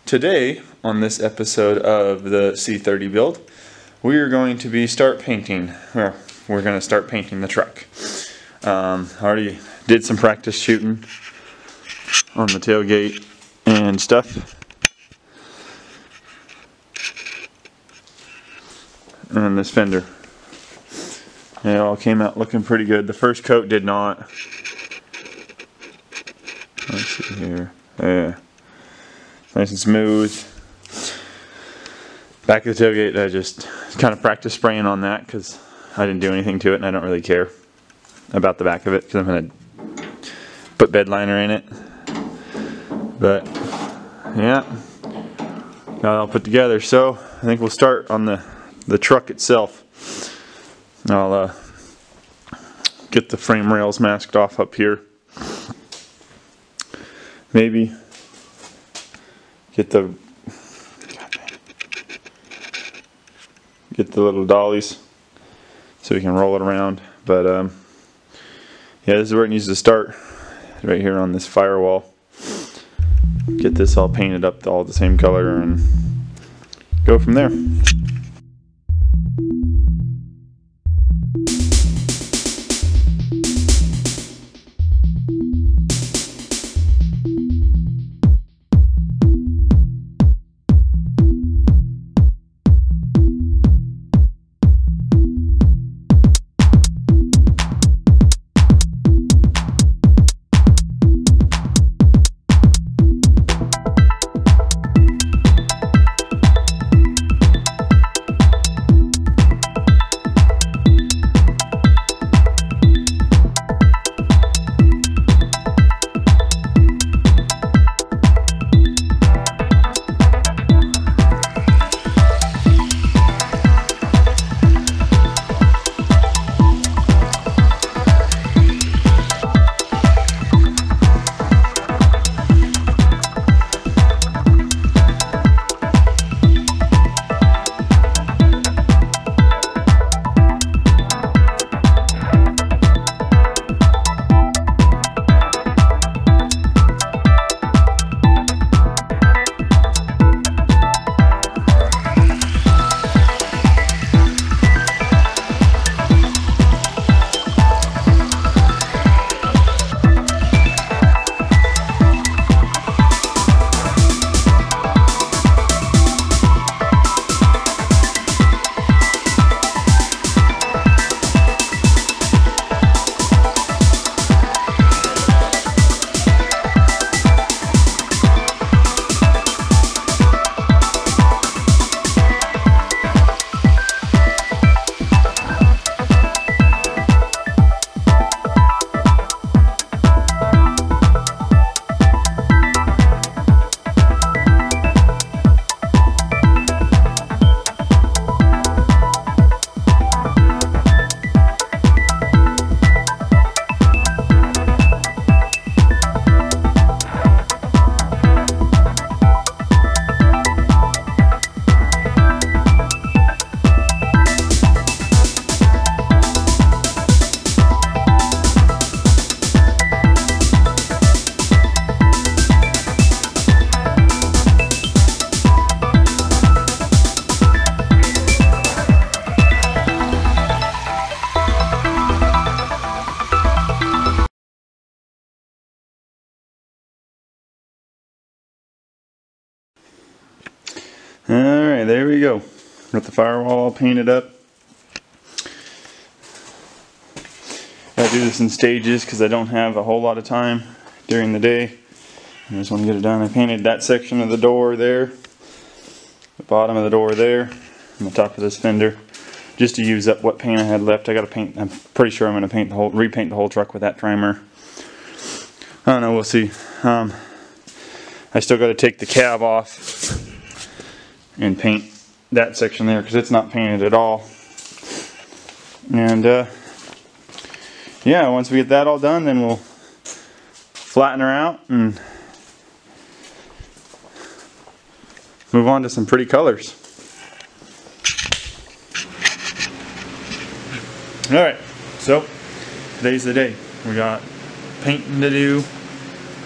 Today, on this episode of the C30 build, we are going to start painting. Well, we're going to start painting the truck. Already did some practice shooting on the tailgate and stuff. And this fender. It all came out looking pretty good. The first coat did not. Let's see here. Yeah. Nice and smooth. Back of the tailgate, I just kind of practiced spraying on that because I didn't do anything to it and I don't really care about the back of it because I'm going to put bed liner in it. But yeah, got it all put together. So I think we'll start on the truck itself. I'll get the frame rails masked off up here. Maybe get the little dollies so we can roll it around. But yeah, this is where it needs to start, right here on this firewall. Get this all painted up all the same color and go from there. Alright, there we go. Got the firewall all painted up. I do this in stages because I don't have a whole lot of time during the day. I just want to get it done. I painted that section of the door there, the bottom of the door there, and the top of this fender, just to use up what paint I had left. I got to paint. I'm pretty sure I'm going to repaint the whole truck with that primer. I don't know. We'll see. I still got to take the cab off and paint that section there because it's not painted at all. And yeah, once we get that all done, then we'll flatten her out and move on to some pretty colors. Alright, so today's the day. We got painting to do.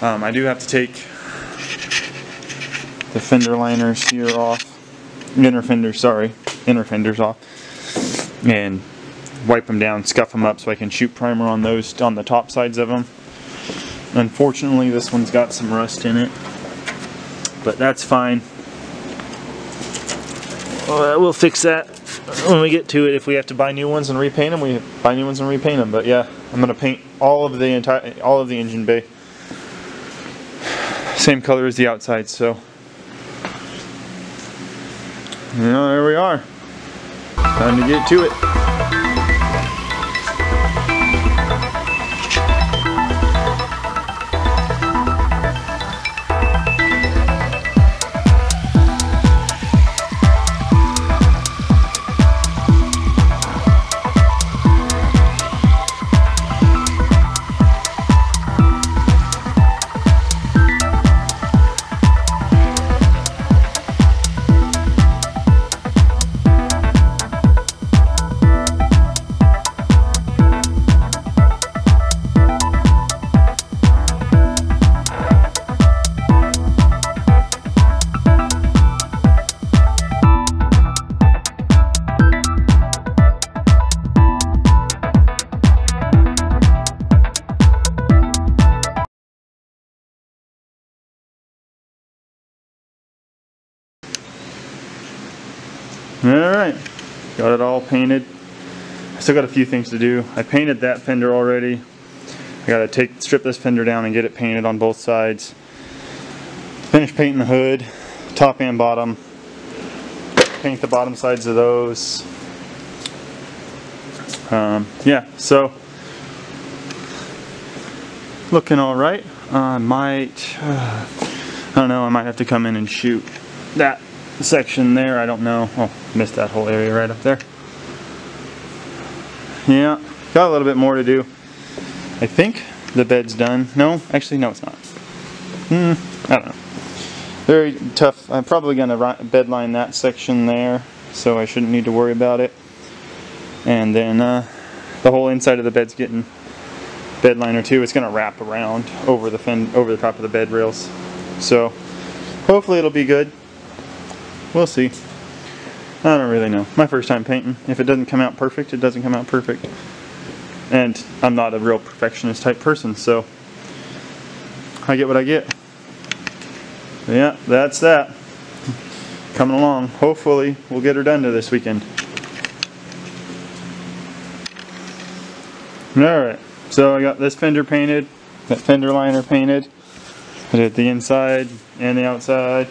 I do have to take the fender liners here off, inner fenders off, and wipe them down, scuff them up so I can shoot primer on those on the top sides of them. Unfortunately, this one's got some rust in it, but that's fine. We'll fix that when we get to it. If we have to buy new ones and repaint them, we buy new ones and repaint them. But yeah, I'm gonna paint all of the engine bay same color as the outside. So there we are. Time to get to it. Alright, got it all painted. I still got a few things to do. I painted that fender already. I gotta strip this fender down and get it painted on both sides. Finish painting the hood, top and bottom. Paint the bottom sides of those. Yeah, so looking alright. I don't know, I might have to come in and shoot that section there. I don't know. Oh, missed that whole area right up there. Yeah, got a little bit more to do. I think the bed's done. No, actually no, it's not. I don't know. Very tough. I'm probably gonna bed line that section there, so I shouldn't need to worry about it. And then the whole inside of the bed's getting bed liner too. It's gonna wrap around over the top of the bed rails. So hopefully it'll be good. We'll see. I don't really know. My first time painting. If it doesn't come out perfect, it doesn't come out perfect. And I'm not a real perfectionist type person, so I get what I get. But yeah, that's that. Coming along. Hopefully we'll get her done to this weekend. Alright, so I got this fender painted, that fender liner painted. I did the inside and the outside.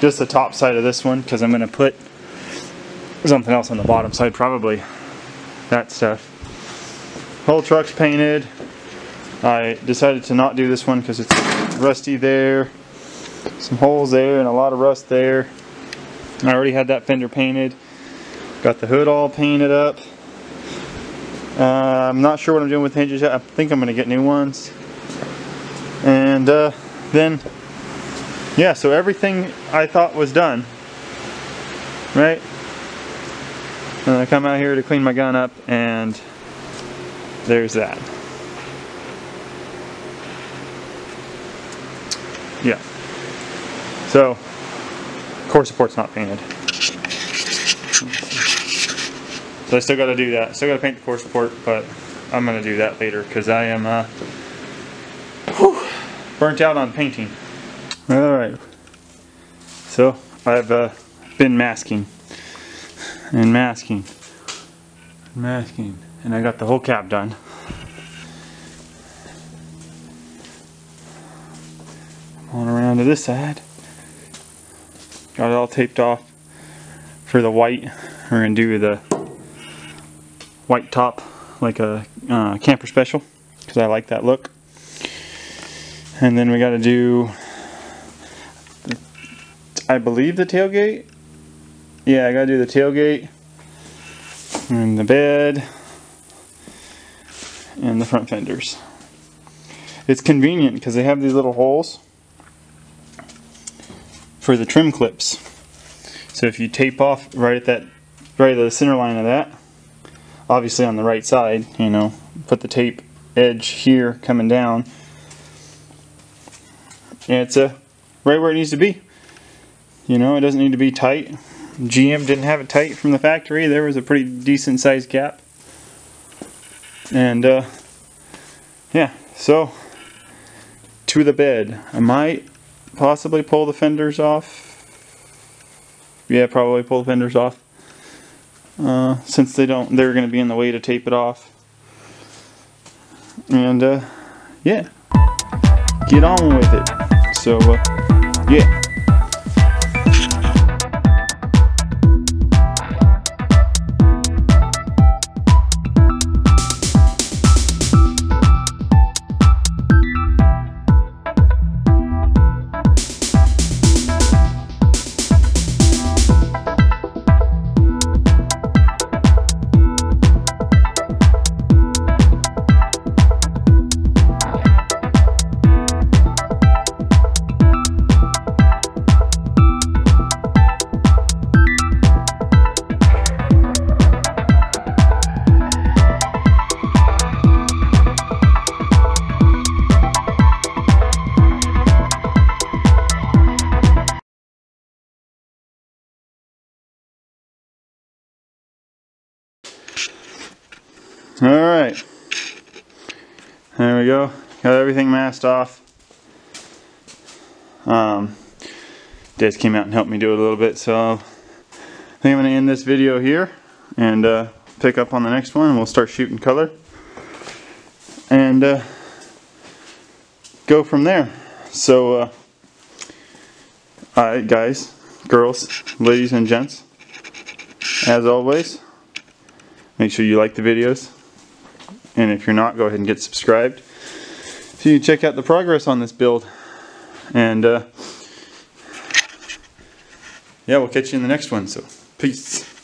Just the top side of this one, because I'm going to put something else on the bottom side, probably that stuff. Whole truck's painted. I decided to not do this one because it's rusty there, some holes there, and a lot of rust there. I already had that fender painted. Got the hood all painted up. I'm not sure what I'm doing with the hinges yet. I think I'm going to get new ones. And then yeah, so everything I thought was done, right? And I come out here to clean my gun up, and there's that. Yeah. So, core support's not painted. So I still got to do that. Still got to paint the core support, but I'm going to do that later because I am burnt out on painting. Alright, so I've been masking and masking and masking, and I got the whole cab done. On around to this side, got it all taped off for the white. We're going to do the white top like a camper special because I like that look. And then we got to do, I believe, the tailgate. Yeah, I gotta do the tailgate and the bed and the front fenders. It's convenient because they have these little holes for the trim clips. So if you tape off right at the center line of that, obviously on the right side, you know, put the tape edge here coming down, and it's right where it needs to be. You know, it doesn't need to be tight. GM didn't have it tight from the factory. There was a pretty decent sized gap. And yeah, so to the bed. I might possibly pull the fenders off. Yeah, probably pull the fenders off. Since they're going to be in the way to tape it off. And yeah, get on with it. So yeah. Alright, there we go, got everything masked off. Des came out and helped me do it a little bit, so I think I'm going to end this video here and pick up on the next one, and we'll start shooting color and go from there. So alright guys, girls, ladies and gents, as always, make sure you like the videos. And if you're not, go ahead and get subscribed so you can check out the progress on this build. And yeah, we'll catch you in the next one. So, peace.